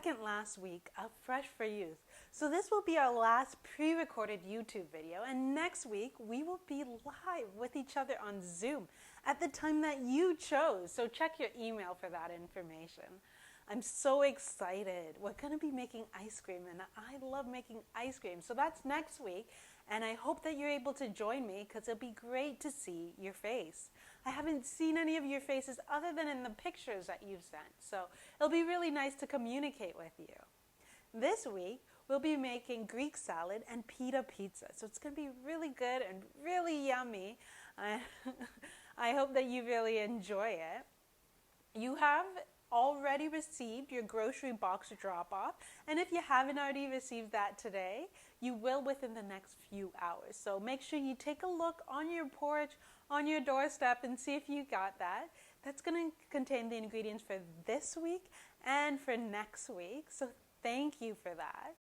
second last week of Fresh for Youth. So this will be our last pre-recorded YouTube video, and next week we will be live with each other on Zoom at the time that you chose. So check your email for that information. I'm so excited. We're going to be making ice cream, and I love making ice cream. So that's next week, and I hope that you're able to join me because it'll be great to see your face. I haven't seen any of your faces other than in the pictures that you've sent, so it'll be really nice to communicate with you. This week, we'll be making Greek salad and pita pizza, so it's going to be really good and really yummy. I hope that you really enjoy it. You have already received your grocery box drop-off, and if you haven't already received that today, you will within the next few hours. So make sure you take a look on your porch, on your doorstep, and see if you got that. That's going to contain the ingredients for this week and for next week, so thank you for that.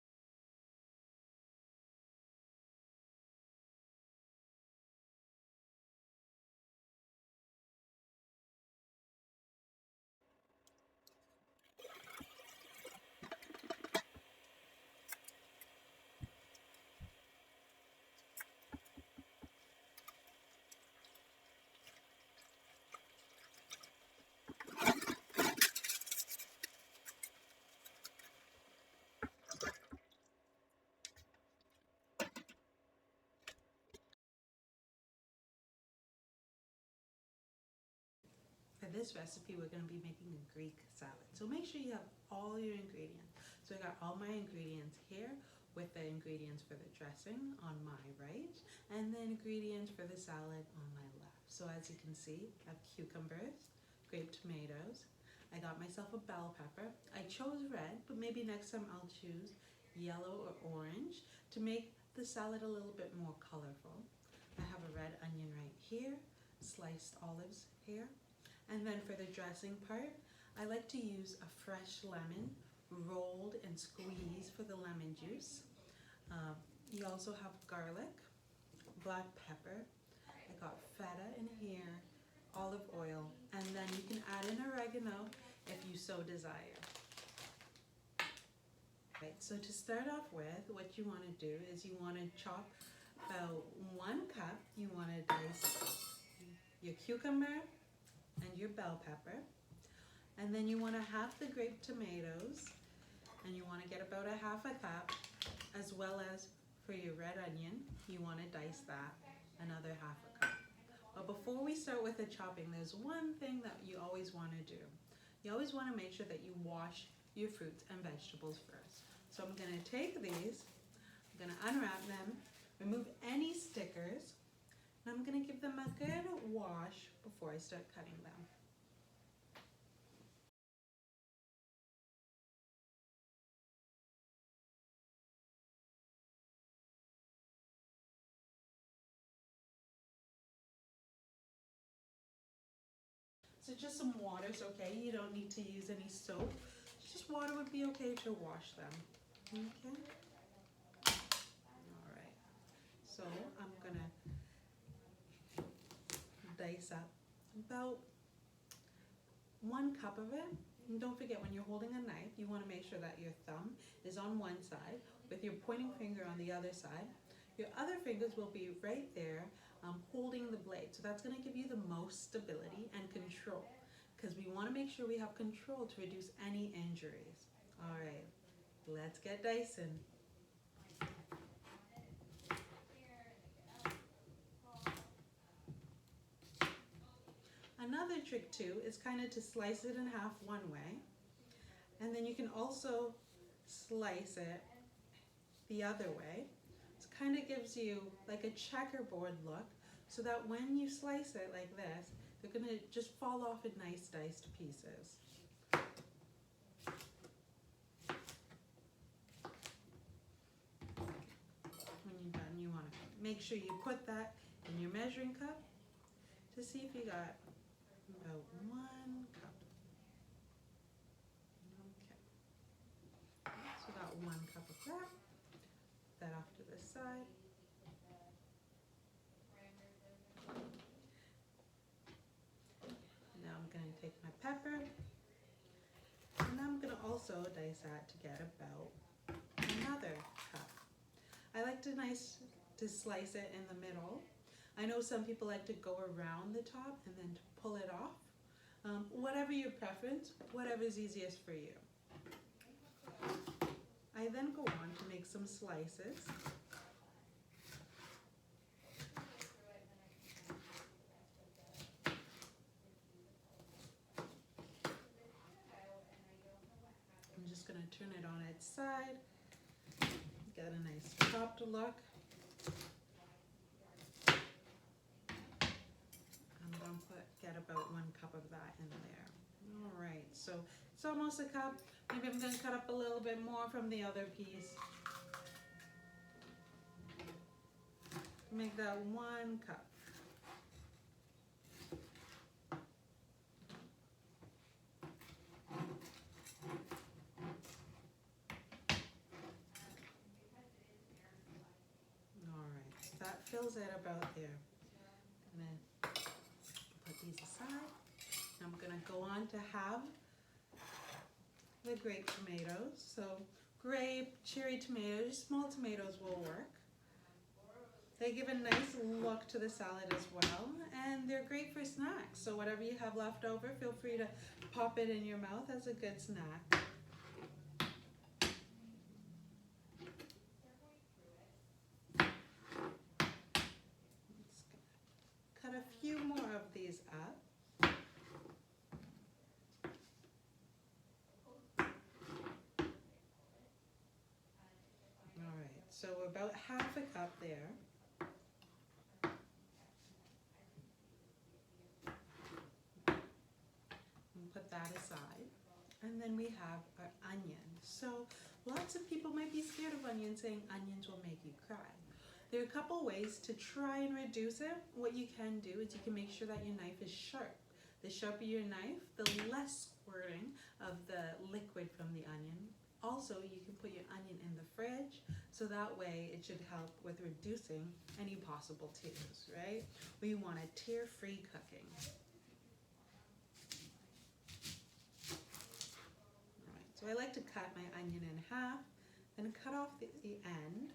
For this recipe, we're going to be making a Greek salad. So make sure you have all your ingredients. So I got all my ingredients here with the ingredients for the dressing on my right and the ingredients for the salad on my left. So as you can see, I have cucumbers, grape tomatoes. I got myself a bell pepper. I chose red, but maybe next time I'll choose yellow or orange to make the salad a little bit more colorful. I have a red onion right here, sliced olives here. And then for the dressing part, I like to use a fresh lemon, rolled and squeezed for the lemon juice. You also have garlic, black pepper, I got feta in here, olive oil, and then you can add in oregano if you so desire. Right, so to start off with, what you want to do is you want to chop about 1 cup, you want to dice your cucumber and your bell pepper, and then you want to half the grape tomatoes, and you want to get about a half a cup, as well as for your red onion, you want to dice that another half a cup. But before we start with the chopping, there's one thing that you always want to do. You always want to make sure that you wash your fruits and vegetables first. So I'm going to take these, I'm going to unwrap them, remove any stickers, and I'm going to give them a good wash before I start cutting them. So just some water is okay. You don't need to use any soap. Just water would be okay to wash them. Okay? All right. So I'm going to dice up about 1 cup of it. And don't forget, when you're holding a knife, you want to make sure that your thumb is on one side with your pointing finger on the other side. Your other fingers will be right there holding the blade. So that's going to give you the most stability and control, because we want to make sure we have control to reduce any injuries. All right, let's get dicing. Another trick too is kind of to slice it in half one way, and then you can also slice it the other way. It kind of gives you like a checkerboard look, so that when you slice it like this, they're going to just fall off in nice diced pieces. When you're done, you want to make sure you put that in your measuring cup to see if you got about 1 cup. Okay. So about 1 cup of that. Put that off to the side. Now I'm going to take my pepper, and I'm going gonna also dice that to get about another cup. I like to slice it in the middle. I know some people like to go around the top and then to pull it off. Whatever your preference, whatever's easiest for you. I then go on to make some slices. I'm just going to turn it on its side. Get a nice popped look. I'm going to get about 1 cup of that in there. All right, so it's almost a cup. Maybe I'm going to cut up a little bit more from the other piece. Make that 1 cup. All right, so that fills it about there. And then put these aside. I'm going to go on to have the grape tomatoes. So grape, cherry tomatoes, small tomatoes will work. They give a nice look to the salad as well, and they're great for snacks. So whatever you have left over, feel free to pop it in your mouth as a good snack. Cut a few more of these up. All right, so about half a cup there. Put that aside. And then we have our onion. So lots of people might be scared of onions, saying onions will make you cry. There are a couple ways to try and reduce it. What you can do is you can make sure that your knife is sharp. The sharper your knife, the less squirting of the liquid from the onion. Also, you can put your onion in the fridge, so that way it should help with reducing any possible tears, right? We want a tear-free cooking. So I like to cut my onion in half, then cut off the end,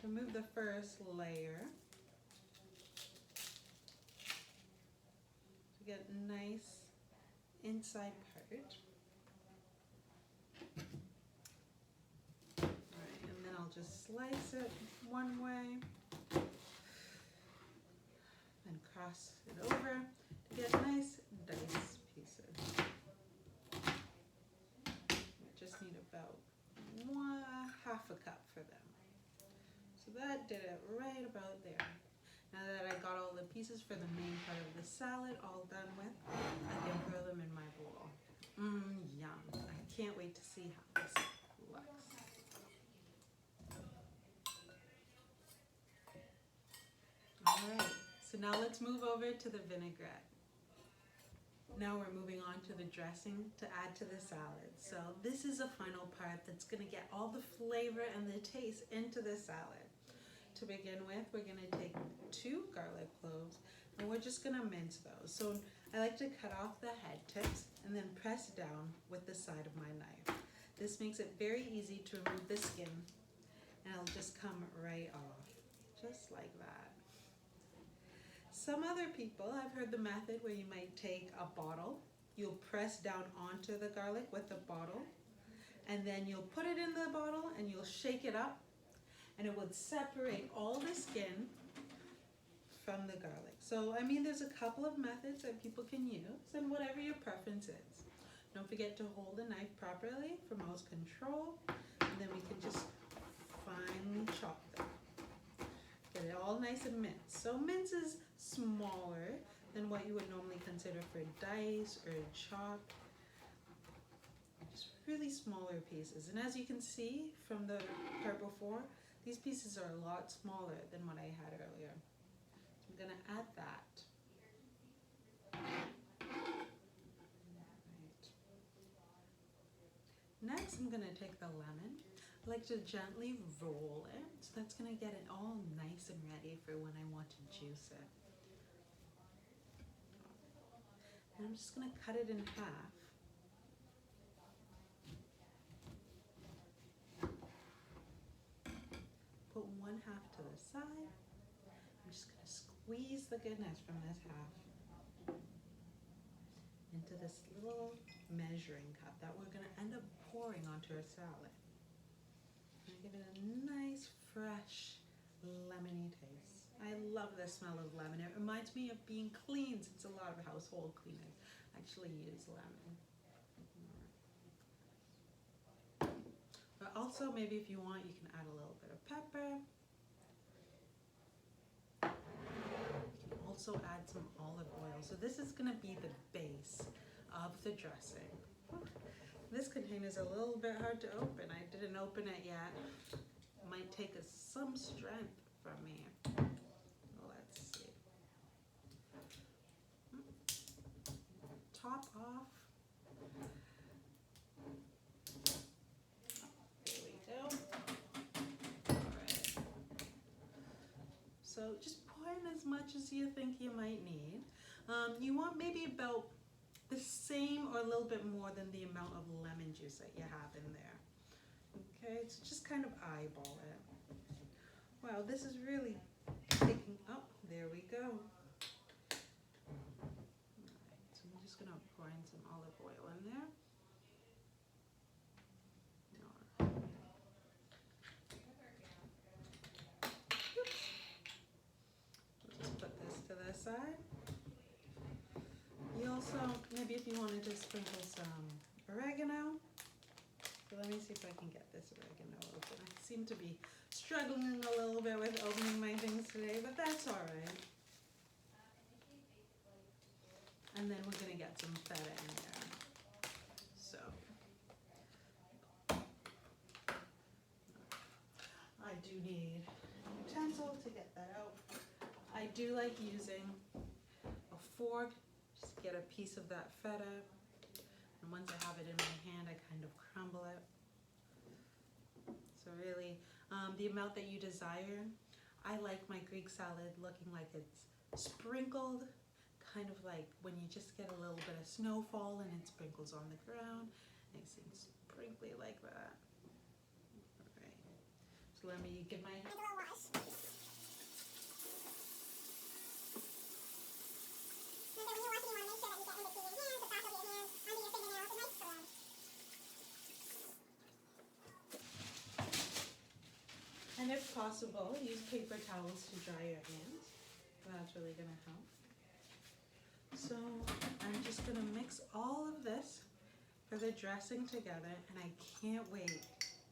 remove the first layer to get a nice inside part. Alright, and then I'll just slice it one way and cross it over to get nice dice pieces. Need about half a cup for them. So that did it right about there. Now that I got all the pieces for the main part of the salad all done with, I can throw them in my bowl. Yum. I can't wait to see how this looks. Alright, so now let's move over to the vinaigrette. Now we're moving on to the dressing to add to the salad. So this is the final part that's going to get all the flavor and the taste into the salad. To begin with, we're going to take 2 garlic cloves and we're just going to mince those. So I like to cut off the head tips and then press down with the side of my knife. This makes it very easy to remove the skin and it'll just come right off, just like that. Some other people, I've heard the method where you might take a bottle, you'll press down onto the garlic with the bottle, and then you'll put it in the bottle and you'll shake it up, and it would separate all the skin from the garlic. So, I mean, there's a couple of methods that people can use, and whatever your preference is. Don't forget to hold the knife properly for mouse control, and then we can just finely chop them. Get it all nice and minced. So mince is smaller than what you would normally consider for dice or chop. Just really smaller pieces. And as you can see from the part before, these pieces are a lot smaller than what I had earlier. So I'm going to add that. Right. Next, I'm going to take the lemon. I like to gently roll it, so that's going to get it all nice and ready for when I want to juice it. And I'm just going to cut it in half. the side. I'm just going to squeeze the goodness from this half into this little measuring cup that we're going to end up pouring onto our salad. And give it a nice, fresh, lemony taste. I love the smell of lemon. It reminds me of being clean, since a lot of household cleaners actually use lemon. But also, maybe if you want, you can add a little bit of pepper. You can also add some olive oil. So this is going to be the base of the dressing. This container is a little bit hard to open. I didn't open it yet. It might take some strength from me. Let's see. Top off. There we go. All right. So just pour in as much as you think you might need. You want maybe about the same or a little bit more than the amount of lemon juice that you have in there. Okay, so just kind of eyeball it. Wow, this is really taking up. There we go. Alright, so I'm just going to pour in some olive oil in there. Oops. We'll just put this to the side. You also, maybe if you wanted to sprinkle some oregano. So let me see if I can get this oregano open. I seem to be struggling a little bit with opening my things today, but that's all right. And then we're going to get some feta in there. So I do need a utensil to get that out. I do like using a fork. Just get a piece of that feta, and once I have it in my hand, I kind of crumble it. So really, the amount that you desire. I like my Greek salad looking like it's sprinkled, kind of like when you just get a little bit of snowfall and it sprinkles on the ground. Nice and sprinkly like that. All right. So let me give my hand a little wash. And if possible, use paper towels to dry your hands. That's really going to help. So I'm just going to mix all of this for the dressing together, and I can't wait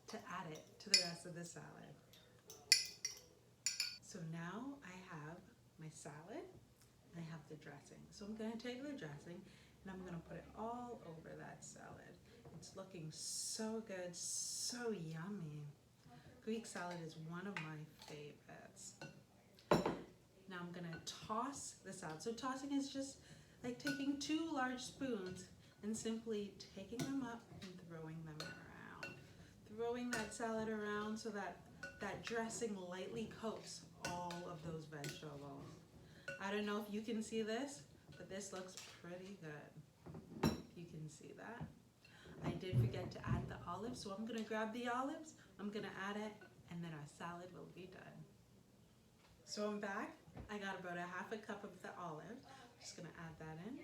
to add it to the rest of the salad. So now I have my salad and I have the dressing. So I'm going to take the dressing and I'm going to put it all over that salad. It's looking so good, so yummy. Greek salad is one of my favorites. Now I'm going to toss this out. So tossing is just like taking 2 large spoons and simply taking them up and throwing them around. Throwing that salad around so that that dressing lightly coats all of those vegetables. I don't know if you can see this, but this looks pretty good. You can see that. I did forget to add the olives, so I'm going to grab the olives, I'm going to add it, and then our salad will be done. So I'm back. I got about a half a cup of the olive. I'm just going to add that in.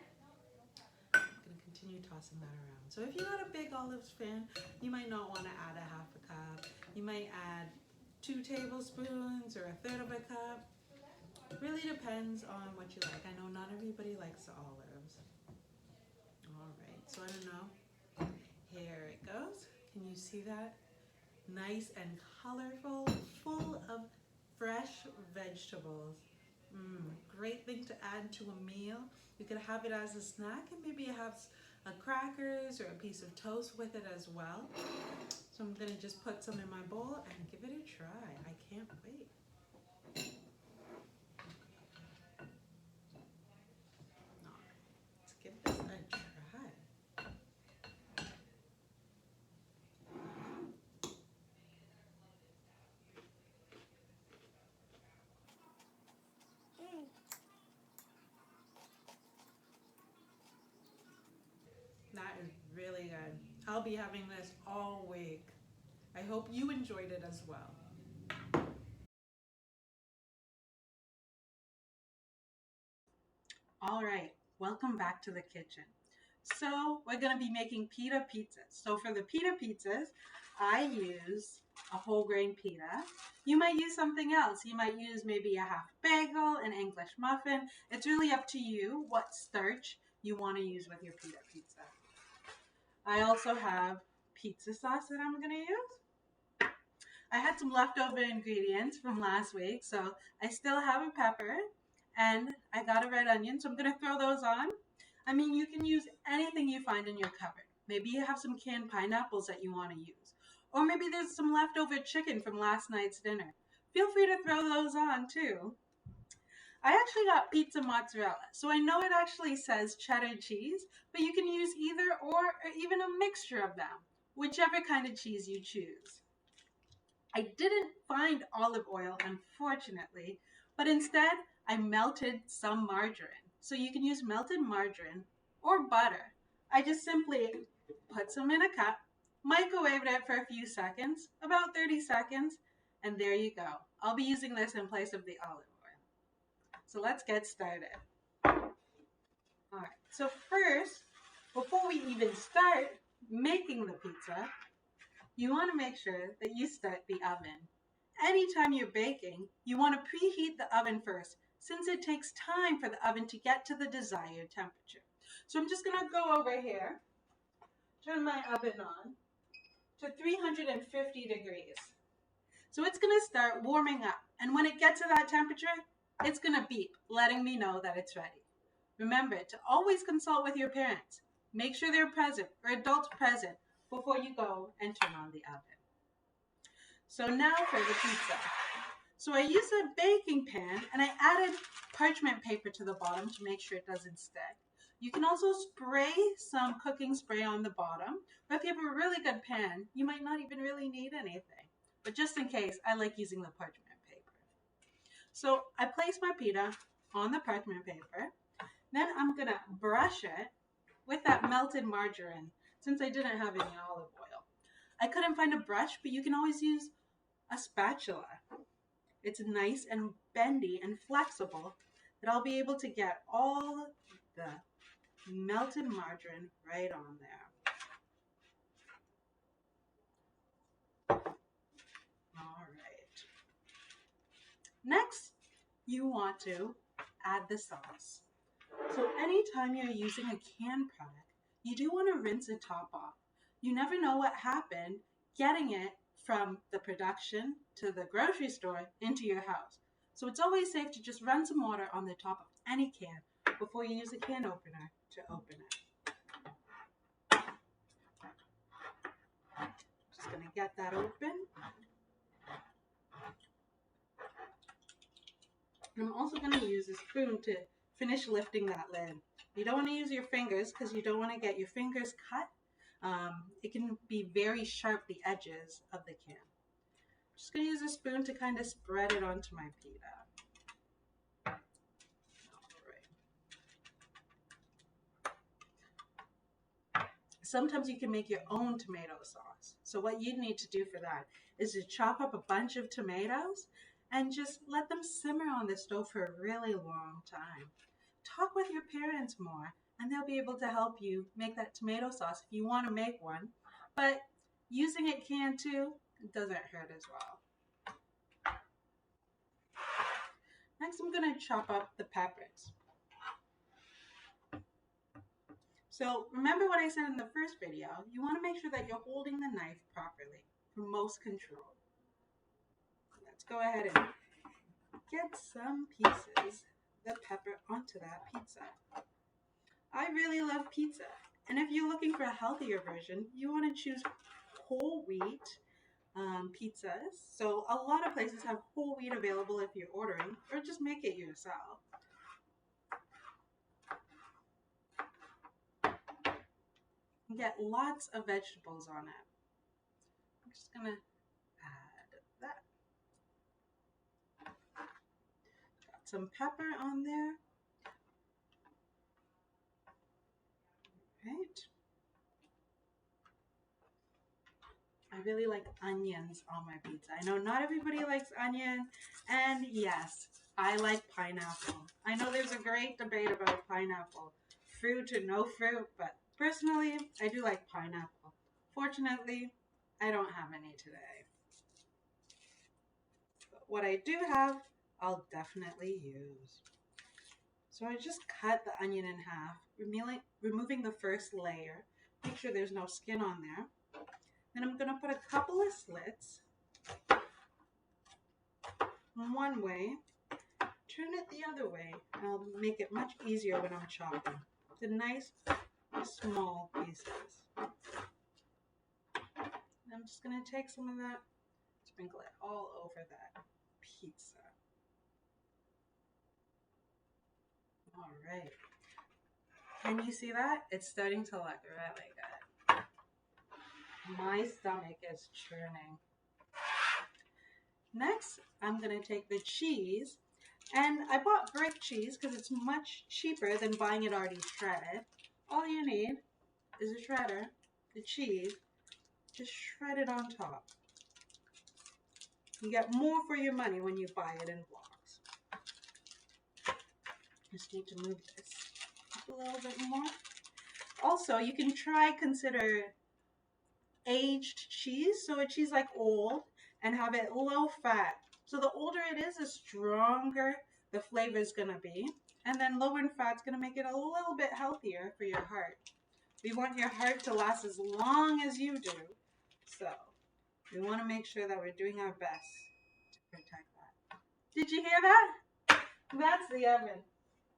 I'm going to continue tossing that around. So if you're not a big olives fan, you might not want to add a half a cup. You might add 2 tablespoons or a third of a cup. It really depends on what you like. I know not everybody likes the olives. All right, so I don't know. Here it goes. Can you see that? Nice and colorful, full of fresh vegetables. Great thing to add to a meal. You could have it as a snack and maybe have a crackers or a piece of toast with it as well. So I'm going to just put some in my bowl and give it a try. I can't wait. Let's give this a try. That is really good. I'll be having this all week. I hope you enjoyed it as well. All right, welcome back to the kitchen. So we're going to be making pita pizzas. So for the pita pizzas, I use a whole grain pita. You might use something else. You might use maybe a half bagel, an English muffin. It's really up to you what starch you want to use with your pita pizza. I also have pizza sauce that I'm going to use. I had some leftover ingredients from last week, so I still have a pepper and I got a red onion, so I'm going to throw those on. I mean, you can use anything you find in your cupboard. Maybe you have some canned pineapples that you want to use. Or maybe there's some leftover chicken from last night's dinner. Feel free to throw those on too. I actually got pizza mozzarella, so I know it actually says cheddar cheese, but you can use either or even a mixture of them, whichever kind of cheese you choose. I didn't find olive oil, unfortunately, but instead I melted some margarine. So you can use melted margarine or butter. I just simply put some in a cup, microwaved it for a few seconds, about 30 seconds, and there you go. I'll be using this in place of the olive oil. So let's get started. All right, so first, before we even start making the pizza, you want to make sure that you start the oven. Anytime you're baking, you want to preheat the oven first, since it takes time for the oven to get to the desired temperature. So I'm just going to go over here, turn my oven on to 350 degrees. So it's going to start warming up, and when it gets to that temperature, it's going to beep, letting me know that it's ready. Remember to always consult with your parents. Make sure they're present or adults present before you go and turn on the oven. So now for the pizza. So I used a baking pan and I added parchment paper to the bottom to make sure it doesn't stick. You can also spray some cooking spray on the bottom, or if you have a really good pan, you might not even really need anything. But just in case, I like using the parchment paper. So I place my pita on the parchment paper. Then I'm gonna brush it with that melted margarine, since I didn't have any olive oil. I couldn't find a brush, but you can always use a spatula. It's nice and bendy and flexible that I'll be able to get all the melted margarine right on there. All right. Next, you want to add the sauce. So anytime you're using a canned product, you do want to rinse the top off. You never know what happened getting it from the production to the grocery store into your house. So it's always safe to just run some water on the top of any can before you use a can opener to open it. Just going to get that open. I'm also going to use a spoon to finish lifting that lid. You don't want to use your fingers because you don't want to get your fingers cut. It can be very sharp, the edges of the can. I'm just going to use a spoon to kind of spread it onto my pita. All right. Sometimes you can make your own tomato sauce. So what you need to do for that is to chop up a bunch of tomatoes and just let them simmer on the stove for a really long time. Talk with your parents more, and they'll be able to help you make that tomato sauce if you want to make one. But using it canned too, it doesn't hurt as well. Next, I'm going to chop up the peppers. So remember what I said in the first video, you want to make sure that you're holding the knife properly for most control. Let's go ahead and get some pieces of the pepper onto that pizza. I really love pizza, and if you're looking for a healthier version, you want to choose whole wheat pizzas. So a lot of places have whole wheat available if you're ordering, or just make it yourself. You get lots of vegetables on it. I'm just gonna add that. Got some pepper on there. Right. I really like onions on my pizza. I know not everybody likes onion, and yes, I like pineapple. I know there's a great debate about pineapple, fruit or no fruit, but personally, I do like pineapple. Fortunately, I don't have any today. But what I do have, I'll definitely use. So I just cut the onion in half, removing the first layer. Make sure there's no skin on there. Then I'm going to put a couple of slits one way, turn it the other way, and I'll make it much easier when I'm chopping. The nice small pieces. And I'm just going to take some of that, sprinkle it all over that pizza. All right. Can you see that? It's starting to look really good. My stomach is churning. Next, I'm going to take the cheese, and I bought brick cheese because it's much cheaper than buying it already shredded. All you need is a shredder, the cheese, just shred it on top. You get more for your money when you buy it in blocks. Just need to move this up a little bit more. Also, you can consider aged cheese, so a cheese like old, and have it low fat. So the older it is, the stronger the flavor is going to be. And then lower in fat is going to make it a little bit healthier for your heart. We want your heart to last as long as you do. So we want to make sure that we're doing our best to protect that. Did you hear that? That's the oven.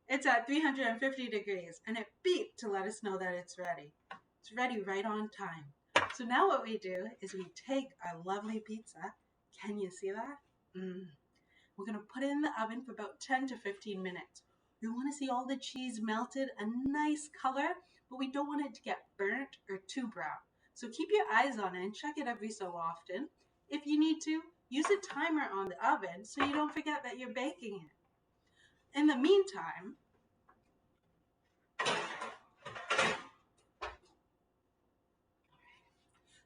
It's at 350 degrees, and it beeped to let us know that it's ready. It's ready right on time. So now what we do is we take our lovely pizza. Can you see that? We're going to put it in the oven for about 10 to 15 minutes. We want to see all the cheese melted, a nice color, but we don't want it to get burnt or too brown. So keep your eyes on it and check it every so often. If you need to, use a timer on the oven so you don't forget that you're baking it. In the meantime,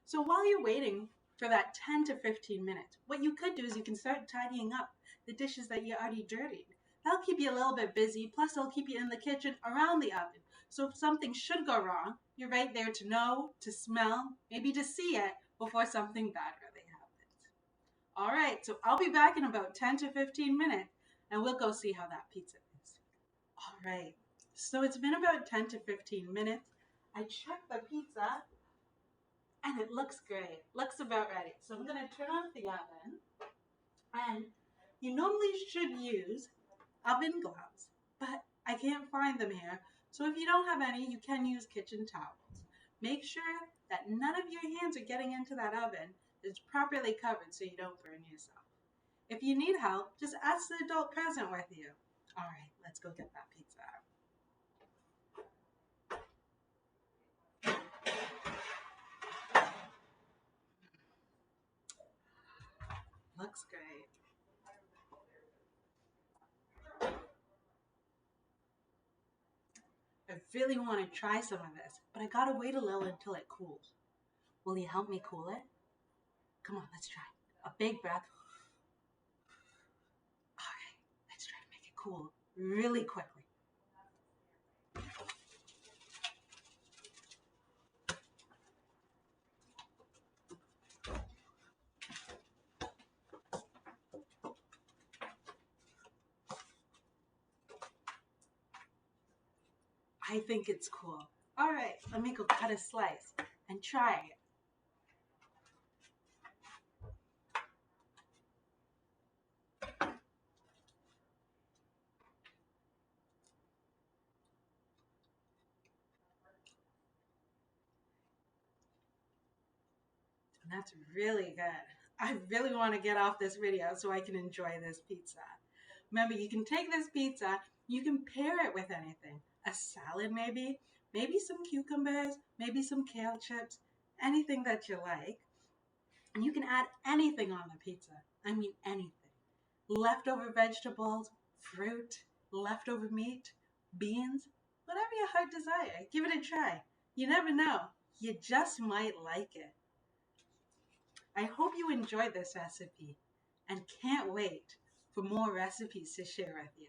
so while you're waiting for that 10 to 15 minutes, what you could do is you can start tidying up the dishes that you already dirtied. That'll keep you a little bit busy, plus it'll keep you in the kitchen around the oven. So if something should go wrong, you're right there to know, to smell, maybe to see it before something bad really happens. All right, so I'll be back in about 10 to 15 minutes, and we'll go see how that pizza is. All right, so it's been about 10 to 15 minutes. I checked the pizza, and it looks great. Looks about ready. So I'm going to turn off the oven. And you normally should use oven gloves, but I can't find them here. So if you don't have any, you can use kitchen towels. Make sure that none of your hands are getting into that oven. It's properly covered so you don't burn yourself. If you need help, just ask the adult present with you. All right, let's go get that pizza out. Looks great. I really want to try some of this, but I gotta wait a little until it cools. Will you help me cool it? Come on, let's try. A big breath. Okay, let's try to make it cool really quickly. I think it's cool. All right, let me go cut a slice and try it. And that's really good. I really want to get off this video so I can enjoy this pizza. Remember, you can take this pizza, you can pair it with anything. A salad maybe some cucumbers, maybe some kale chips, anything that you like. And you can add anything on the pizza. I mean anything. Leftover vegetables, fruit, leftover meat, beans, whatever your heart desire. Give it a try. You never know. You just might like it. I hope you enjoyed this recipe and can't wait for more recipes to share with you.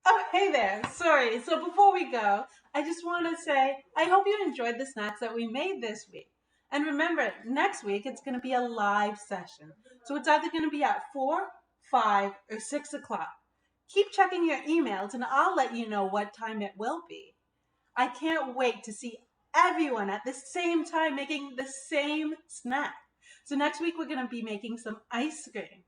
Oh, hey there. Sorry. So before we go, I just want to say I hope you enjoyed the snacks that we made this week. And remember, next week it's going to be a live session. So it's either going to be at 4, 5, or 6 o'clock. Keep checking your emails and I'll let you know what time it will be. I can't wait to see everyone at the same time making the same snack. So next week we're going to be making some ice cream.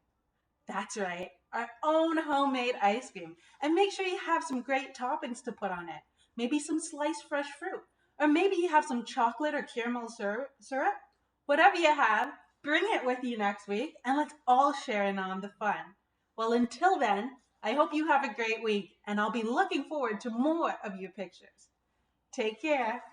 That's right, our own homemade ice cream. And make sure you have some great toppings to put on it. Maybe some sliced fresh fruit. Or maybe you have some chocolate or caramel syrup. Whatever you have, bring it with you next week and let's all share in on the fun. Well, until then, I hope you have a great week and I'll be looking forward to more of your pictures. Take care.